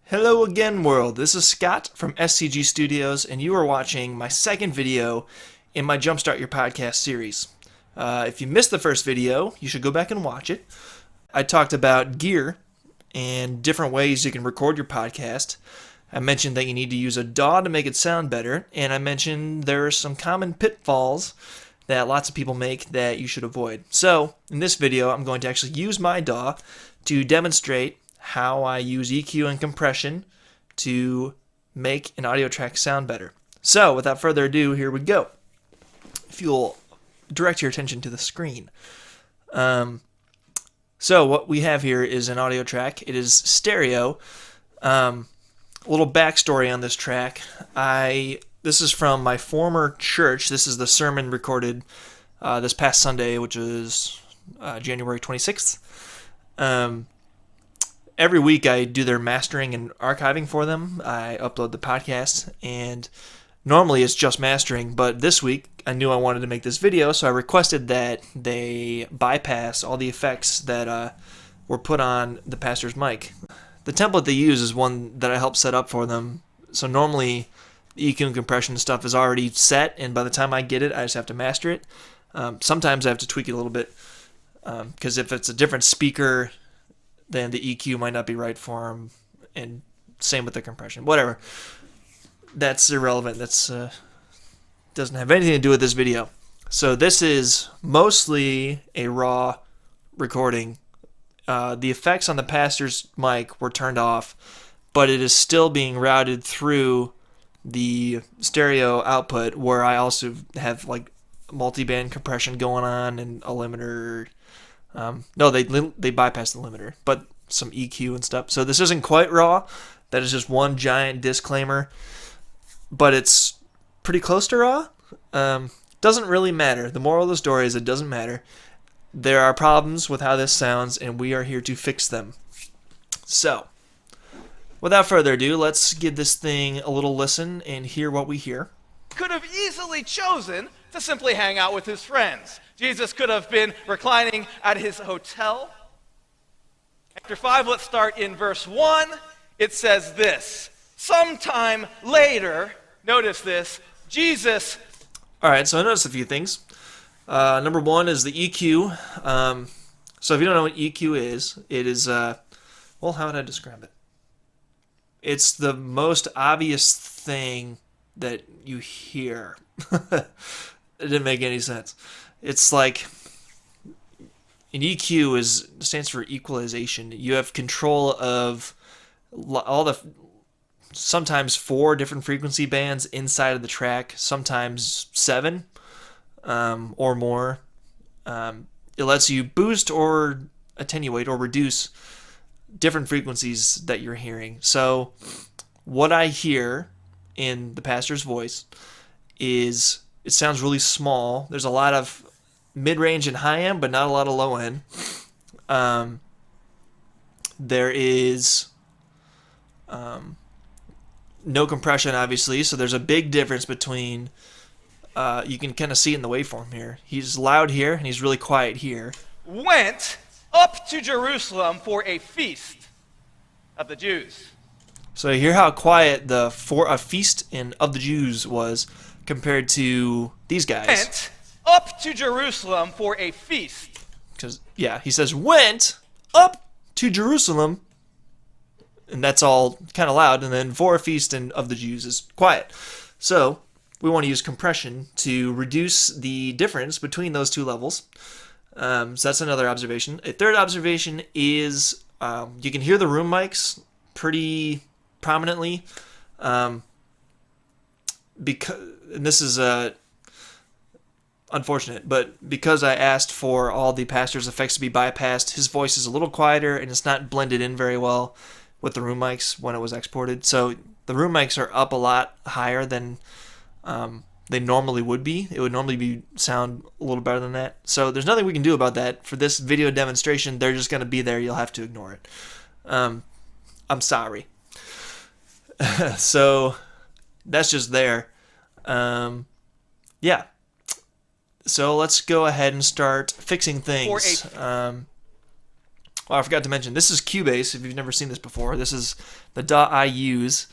Hello again, world. This is Scott from SCG Studios, and you are watching my second video in my Jumpstart Your Podcast series. If you missed the first video, you should go back and watch it. I talked about gear and different ways you can record your podcast. I mentioned that you need to use a DAW to make it sound better, and I mentioned there are some common pitfalls that lots of people make that you should avoid. So, in this video, I'm going to actually use my DAW to demonstrate how I use EQ and compression to make an audio track sound better. So, without further ado, here we go. If you'll direct your attention to the screen. So, what we have here is an audio track. It is stereo. A little backstory on this track. This is from my former church. This is the sermon recorded this past Sunday, which is January 26th. Every week I do their mastering and archiving for them. I upload the podcast, and normally it's just mastering, but this week I knew I wanted to make this video, so I requested that they bypass all the effects that were put on the pastor's mic. The template they use is one that I helped set up for them, so normally the EQ and compression stuff is already set, and by the time I get it, I just have to master it. Sometimes I have to tweak it a little bit, because if it's a different speaker, then the EQ might not be right for them, and same with the compression. Whatever. That's irrelevant. That's doesn't have anything to do with this video. So this is mostly a raw recording. The effects on the pastor's mic were turned off, but it is still being routed through the stereo output, where I also have like multi-band compression going on and a limiter. No, they bypassed the limiter, but some EQ and stuff. So this isn't quite raw. That is just one giant disclaimer, but it's pretty close to raw. Doesn't really matter. The moral of the story is it doesn't matter. There are problems with how this sounds, and we are here to fix them. So, without further ado, let's give this thing a little listen and hear what we hear. Could have easily chosen to simply hang out with his friends. Jesus could have been reclining at his hotel. Chapter 5, let's start in verse 1. It says this: sometime later, notice this, Jesus... All right, so I noticed a few things. Number one is the EQ. So if you don't know what EQ is, it is, well, how would I describe it? It's the most obvious thing that you hear. It didn't make any sense. It's like an EQ stands for equalization. You have control of all the sometimes 4 different frequency bands inside of the track, sometimes 7 or more. It lets you boost or attenuate or reduce different frequencies that you're hearing. So what I hear in the pastor's voice is it sounds really small. There's a lot of mid-range and high-end, but not a lot of low-end. There is no compression, obviously, so there's a big difference between... you can kind of see it in the waveform here. He's loud here, and he's really quiet here. Went up to Jerusalem for a feast of the Jews. So you hear how quiet for a feast of the Jews was compared to these guys. Went up to Jerusalem for a feast. Because, yeah, he says, went up to Jerusalem, and that's all kind of loud, and then for a feast of the Jews is quiet. So we want to use compression to reduce the difference between those two levels. So that's another observation. A third observation is you can hear the room mics pretty prominently. Because, and this is unfortunate, but because I asked for all the pastor's effects to be bypassed, his voice is a little quieter and it's not blended in very well with the room mics when it was exported. So the room mics are up a lot higher than they normally would be. It would normally sound a little better than that. So there's nothing we can do about that. For this video demonstration, they're just going to be there. You'll have to ignore it. I'm sorry. So that's just there. Yeah. So let's go ahead and start fixing things. Oh, I forgot to mention, this is Cubase, if you've never seen this before. This is the DAW I use.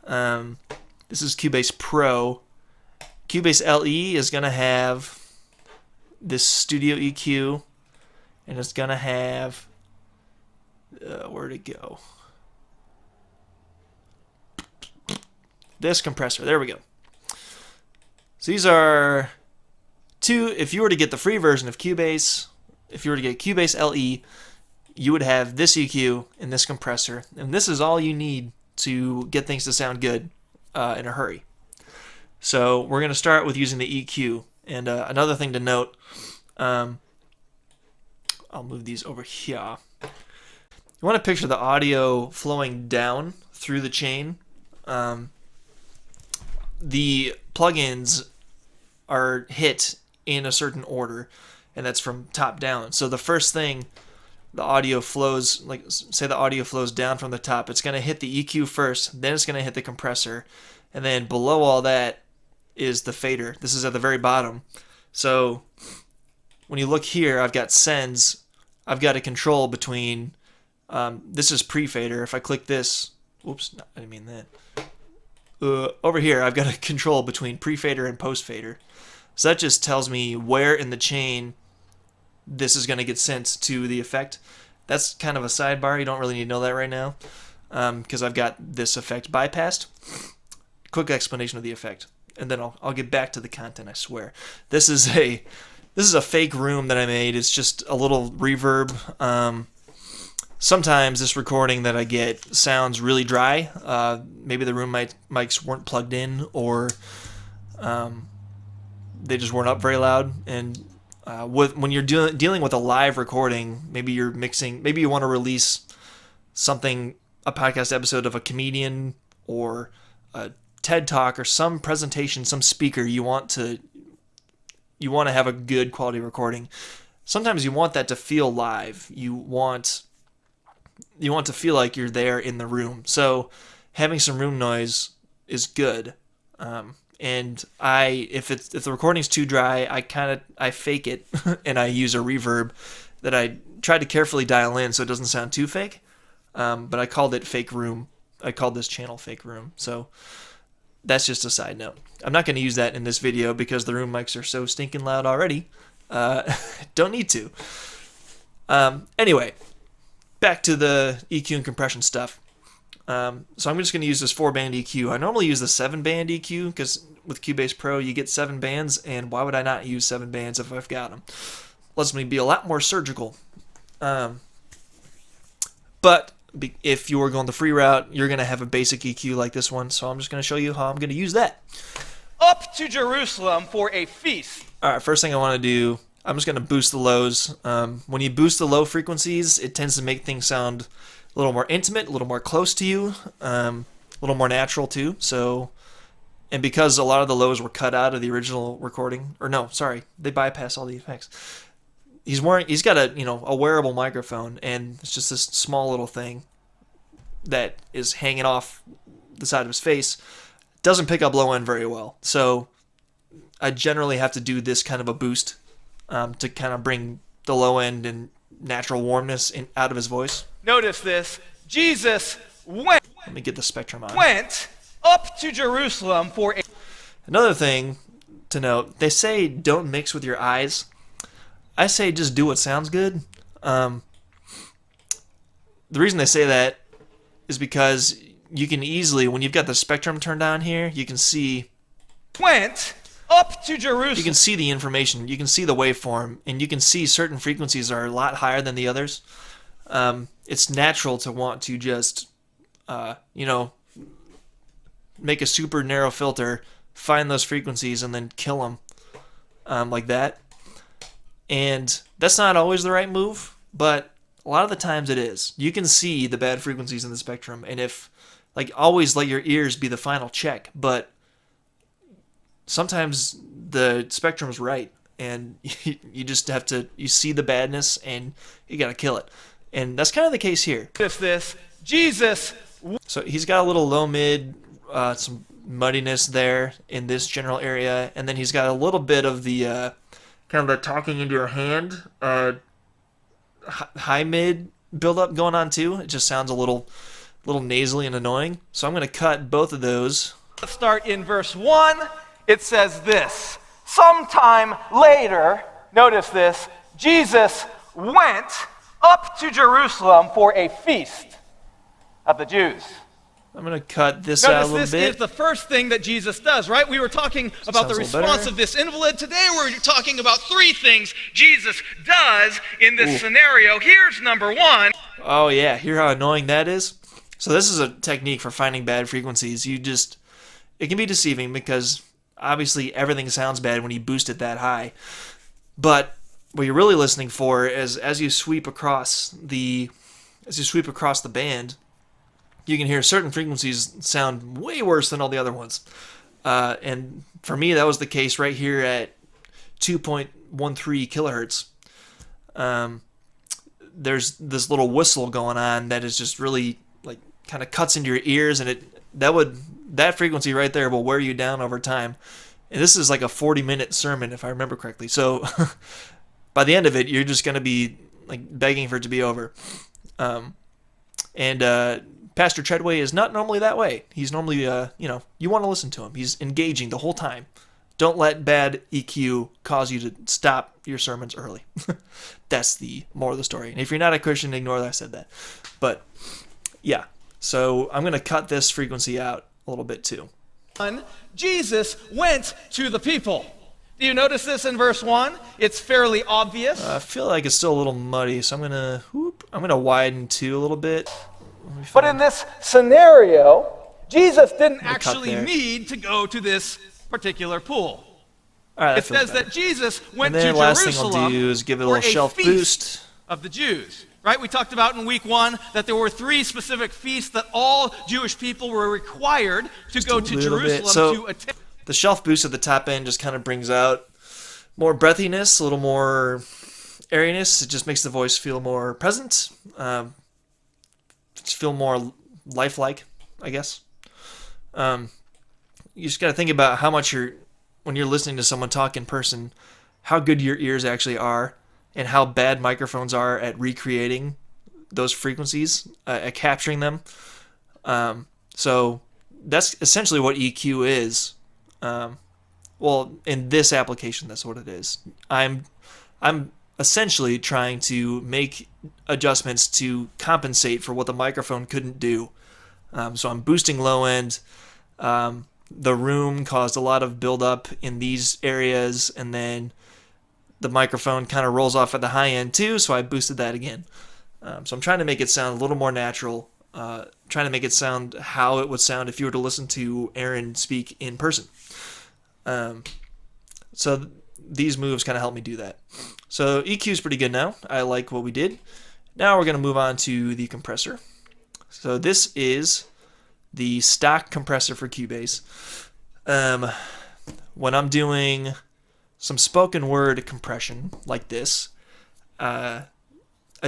This is Cubase Pro. Cubase LE is going to have this Studio EQ, and it's going to have... where'd it go? This compressor. There we go. So these are two... If you were to get the free version of Cubase, if you were to get Cubase LE, you would have this EQ and this compressor, and this is all you need to get things to sound good in a hurry. So we're going to start with using the EQ. And another thing to note, I'll move these over here. You want to picture the audio flowing down through the chain. The plugins are hit in a certain order, and that's from top down. So the first thing the audio flows, like say the audio flows down from the top, it's going to hit the EQ first, then it's going to hit the compressor, and then below all that is the fader. This is at the very bottom. So when you look here, I've got sends. I've got a control between, this is pre-fader. If I click this, oops, no, I didn't mean that. Over here, I've got a control between pre-fader and post-fader. So that just tells me where in the chain this is going to get sent to the effect. That's kind of a sidebar. You don't really need to know that right now because I've got this effect bypassed. Quick explanation of the effect, and then I'll get back to the content, I swear. This is a fake room that I made. It's just a little reverb. Sometimes this recording that I get sounds really dry. Maybe the room mics weren't plugged in, or they just weren't up very loud. And when you're dealing with a live recording, maybe you're mixing, maybe you want to release something, a podcast episode of a comedian or a TED Talk or some presentation, some speaker, you want to have a good quality recording. Sometimes you want that to feel live. You want to feel like you're there in the room. So having some room noise is good. And if the recording's too dry, I fake it and I use a reverb that I try to carefully dial in so it doesn't sound too fake. But I called it fake room. I called this channel fake room. So that's just a side note. I'm not going to use that in this video because the room mics are so stinking loud already. Don't need to. Anyway, back to the EQ and compression stuff. So I'm just going to use this 4-band EQ. I normally use the 7-band EQ because with Cubase Pro you get 7 bands, and why would I not use 7 bands if I've got them? Lets me be a lot more surgical. But if you were going the free route, you're going to have a basic EQ like this one, so I'm just going to show you how I'm going to use that. Up to Jerusalem for a feast. Alright, first thing I want to do, I'm just going to boost the lows. When you boost the low frequencies, it tends to make things sound a little more intimate, a little more close to you, a little more natural too. So, and because a lot of the lows were cut out of the original recording, or no, sorry, they bypass all the effects. He's got a wearable microphone, and it's just this small little thing that is hanging off the side of his face. Doesn't pick up low end very well, so I generally have to do this kind of a boost to kind of bring the low end and natural warmness out of his voice. Notice this. Jesus went. Let me get the spectrum on. Went up to Jerusalem for a... Another thing to note, they say don't mix with your eyes. I say just do what sounds good. The reason they say that is because you can easily, when you've got the spectrum turned on here, you can see... Went up to Jerusalem. You can see the information. You can see the waveform, and you can see certain frequencies are a lot higher than the others. It's natural to want to just, make a super narrow filter, find those frequencies, and then kill them like that. And that's not always the right move, but a lot of the times it is. You can see the bad frequencies in the spectrum, and always let your ears be the final check, but sometimes the spectrum's right, and you just have to, you see the badness, and you gotta kill it. And that's kind of the case here. This. Jesus. So he's got a little low mid, some muddiness there in this general area, and then he's got a little bit of the kind of the talking into your hand, high mid buildup going on too. It just sounds a little nasally and annoying. So I'm going to cut both of those. Let's start in verse 1. It says this: sometime later, notice this, Jesus went up to Jerusalem for a feast of the Jews. I'm going to cut this out a little bit. Notice this is the first thing that Jesus does, right? We were talking about the response of this invalid. Today we're talking about 3 things Jesus does in this scenario. Here's number 1. Oh yeah, hear how annoying that is? So this is a technique for finding bad frequencies. It can be deceiving because obviously everything sounds bad when you boost it that high. But what you're really listening for is as you sweep across the band, you can hear certain frequencies sound way worse than all the other ones. And for me, that was the case right here at 2.13 kilohertz. There's this little whistle going on that is just really like kind of cuts into your ears, and that frequency right there will wear you down over time. And this is like a 40-minute sermon, if I remember correctly. So by the end of it, you're just going to be like begging for it to be over. Pastor Treadway is not normally that way. He's normally, you want to listen to him. He's engaging the whole time. Don't let bad EQ cause you to stop your sermons early. That's the moral of the story. And if you're not a Christian, ignore that I said that. But, yeah. So I'm going to cut this frequency out a little bit too. Jesus went to the people. Do you notice this in verse 1? It's fairly obvious. I feel like it's still a little muddy, so I'm going to widen too a little bit. But in this scenario, Jesus didn't actually need to go to this particular pool. All right, it says that Jesus went to Jerusalem. Last thing I'll do is give it a little shelf boost of the Jews. Right? We talked about in week 1 that there were 3 specific feasts that all Jewish people were required to go to Jerusalem to attend. The shelf boost at the top end just kind of brings out more breathiness, a little more airiness. It just makes the voice feel more present, feel more lifelike, I guess. You just got to think about how much when you're listening to someone talk in person, how good your ears actually are, and how bad microphones are at recreating those frequencies, at capturing them. So that's essentially what EQ is. Well, in this application, that's what it is. I'm essentially trying to make adjustments to compensate for what the microphone couldn't do. So I'm boosting low end. The room caused a lot of buildup in these areas, and then the microphone kind of rolls off at the high end too, so I boosted that again. So I'm trying to make it sound a little more natural, trying to make it sound how it would sound if you were to listen to Aaron speak in person. So these moves kind of help me do that. So EQ is pretty good now. I like what we did. Now we're going to move on to the compressor. So this is the stock compressor for Cubase. When I'm doing some spoken word compression like this, I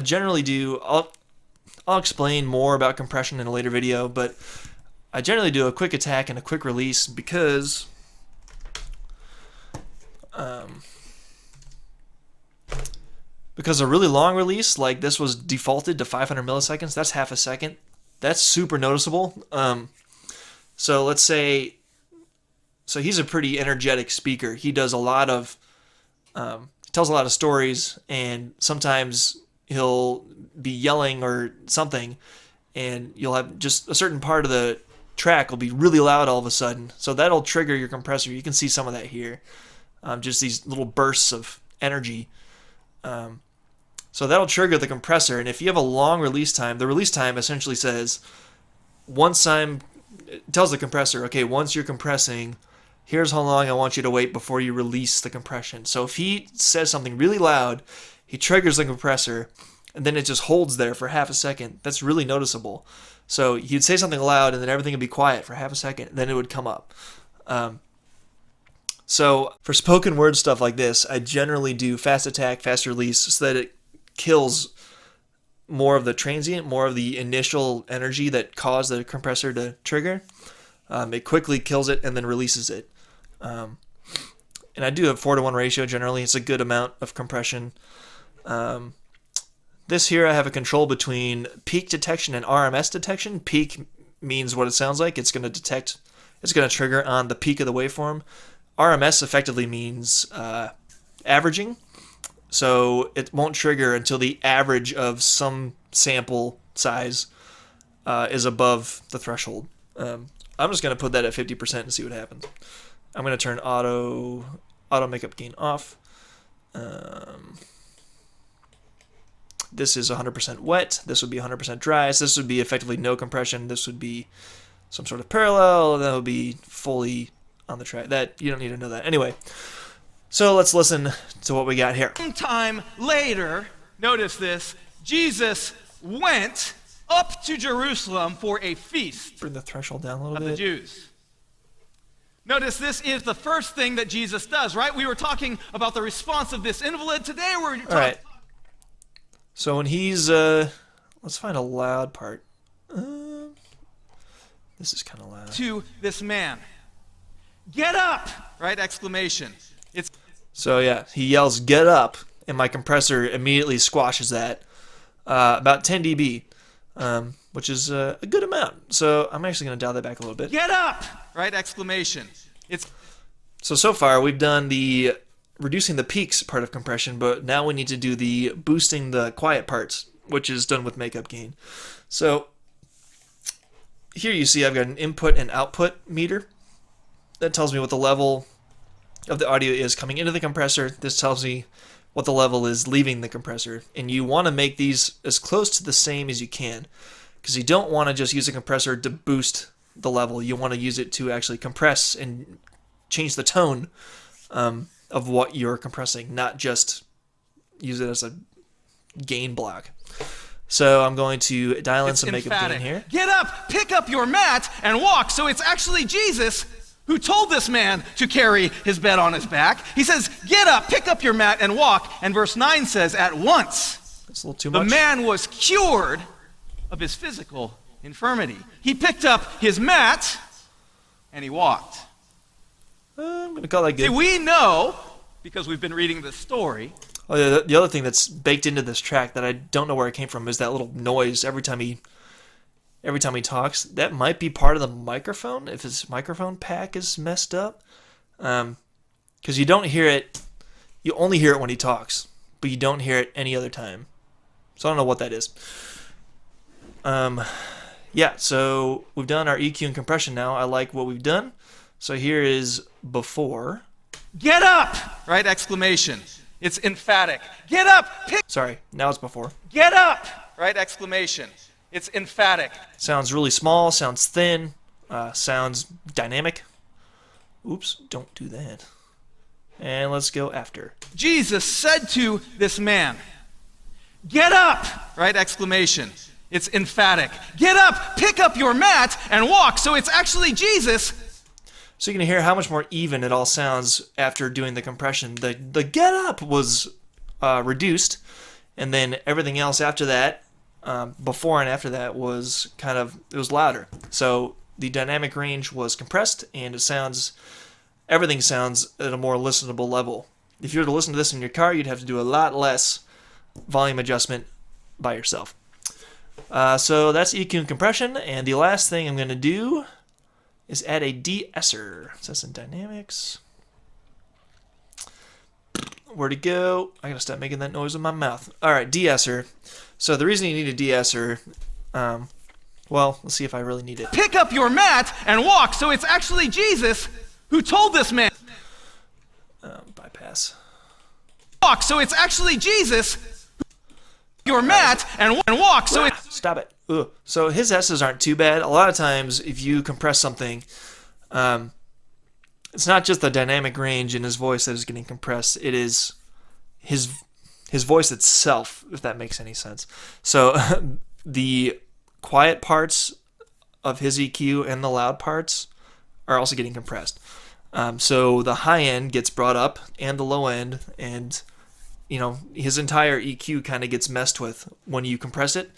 generally do, I'll explain more about compression in a later video, but I generally do a quick attack and a quick release because a really long release, like this was defaulted to 500 milliseconds, that's half a second. That's super noticeable. So let's say, so he's a pretty energetic speaker. He does a lot of, tells a lot of stories, and sometimes he'll be yelling or something, and you'll have just a certain part of the track will be really loud all of a sudden. So that'll trigger your compressor. You can see some of that here. Just these little bursts of energy. So that'll trigger the compressor, and if you have a long release time, the release time essentially says, it tells the compressor, okay, once you're compressing, here's how long I want you to wait before you release the compression. So if he says something really loud, he triggers the compressor, and then it just holds there for half a second. That's really noticeable. So he'd say something loud, and then everything would be quiet for half a second, and then it would come up. So for spoken word stuff like this, I generally do fast attack, fast release, so that it kills more of the transient, more of the initial energy that caused the compressor to trigger. It quickly kills it and then releases it. And I do a 4-to-1 ratio generally. It's a good amount of compression. This here I have a control between peak detection and RMS detection. Peak means what it sounds like. It's going to trigger on the peak of the waveform. RMS effectively means averaging. So it won't trigger until the average of some sample size is above the threshold. I'm just going to put that at 50% and see what happens. I'm going to turn auto makeup gain off. This is 100% wet. This would be 100% dry. So this would be effectively no compression. This would be some sort of parallel. That would be fully on the track. That you don't need to know that. Anyway, so let's listen to what we got here. Sometime later, notice this, Jesus went up to Jerusalem for a feast Bring the threshold down a little of bit. the Jews. Notice this is the first thing that Jesus does, right? We were talking about the response of this invalid. Today we're talking... All right. So when he's, let's find a loud part. This is kind of loud. To this man. Get up! Right? Exclamation. So yeah, he yells, "Get up!" and my compressor immediately squashes that. About 10 dB, which is a good amount. So I'm actually going to dial that back a little bit. Get up! Right? Exclamation. So far we've done the reducing the peaks part of compression, but now we need to do the boosting the quiet parts, which is done with makeup gain. So here you see I've got an input and output meter. That tells me what the level of the audio is coming into the compressor. This tells me what the level is leaving the compressor. And you want to make these as close to the same as you can, because you don't want to just use a compressor to boost the level. You want to use it to actually compress and change the tone of what you're compressing, not just use it as a gain block. So I'm going to dial in some makeup gain here. Get up, pick up your mat, and walk. So it's actually Jesus who told this man to carry his bed on his back. He says, get up, pick up your mat, and walk. And verse 9 says, at once, that's a little too much. The man was cured of his physical infirmity. He picked up his mat, and he walked. I'm going to call that good. See, we know, because we've been reading this story. Oh, yeah, the other thing that's baked into this track that I don't know where it came from is that little noise every time he talks. That might be part of the microphone, if his microphone pack is messed up. Because you don't hear it, you only hear it when he talks, but you don't hear it any other time. So I don't know what that is. Yeah, so we've done our EQ and compression now. I like what we've done. So here is before. Get up! Right? Exclamation. It's emphatic. Get up! Sorry, now it's before. Get up! Right? Exclamation. It's emphatic. Sounds really small, sounds thin, sounds dynamic. Oops, don't do that. And let's go after. Jesus said to this man, get up! Right? Exclamation. It's emphatic. Get up, pick up your mat, and walk. So it's actually Jesus. So you can hear how much more even it all sounds after doing the compression. The get up was reduced, and then everything else after that, before and after that, was it was louder. So the dynamic range was compressed, and everything sounds at a more listenable level. If you were to listen to this in your car, you'd have to do a lot less volume adjustment by yourself. So that's EQ and compression, and the last thing I'm going to do is add a deesser. So that's in dynamics. Where'd it go? I gotta stop making that noise with my mouth. Alright, deesser. So the reason you need a deesser, well, let's see if I really need it. Pick up your mat and walk. So it's actually Jesus who told this man. Bypass. Walk. So it's actually Jesus. Your mat and walk. So it's. Stop it. Ugh. So his S's aren't too bad. A lot of times, if you compress something, it's not just the dynamic range in his voice that is getting compressed. It is his voice itself, if that makes any sense. So the quiet parts of his EQ and the loud parts are also getting compressed. So the high end gets brought up and the low end, and his entire EQ kind of gets messed with when you compress it.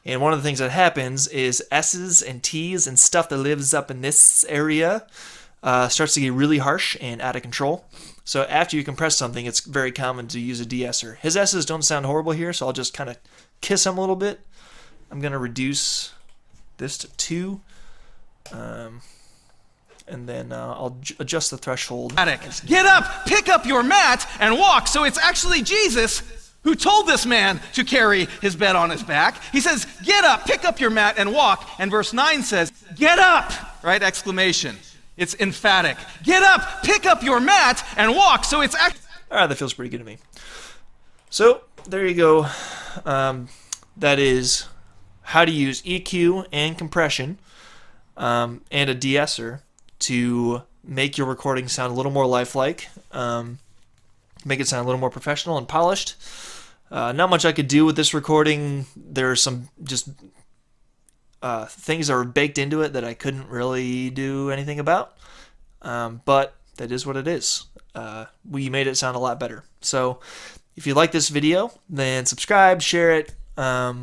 And one of the things that happens is S's and T's and stuff that lives up in this area starts to get really harsh and out of control. So after you compress something, it's very common to use a deesser. His S's don't sound horrible here, so I'll just kind of kiss them a little bit. I'm going to reduce this to 2. And then I'll adjust the threshold. Get up, pick up your mat, and walk. So it's actually Jesus who told this man to carry his bed on his back. He says, get up, pick up your mat, and walk. And verse 9 says, get up, right? Exclamation. It's emphatic. Get up, pick up your mat, and walk. So it's actually... All right, that feels pretty good to me. So there you go. That is how to use EQ and compression and a de-esser to make your recording sound a little more lifelike, make it sound a little more professional and polished. Not much I could do with this recording. There are some just things that were baked into it that I couldn't really do anything about, but that is what it is. We made it sound a lot better. So if you like this video, then subscribe, share it. Yeah,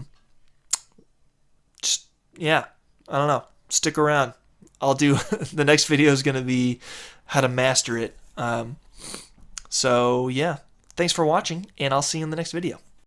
I don't know. Stick around. I'll do the next video is going to be how to master it. So yeah, thanks for watching, and I'll see you in the next video.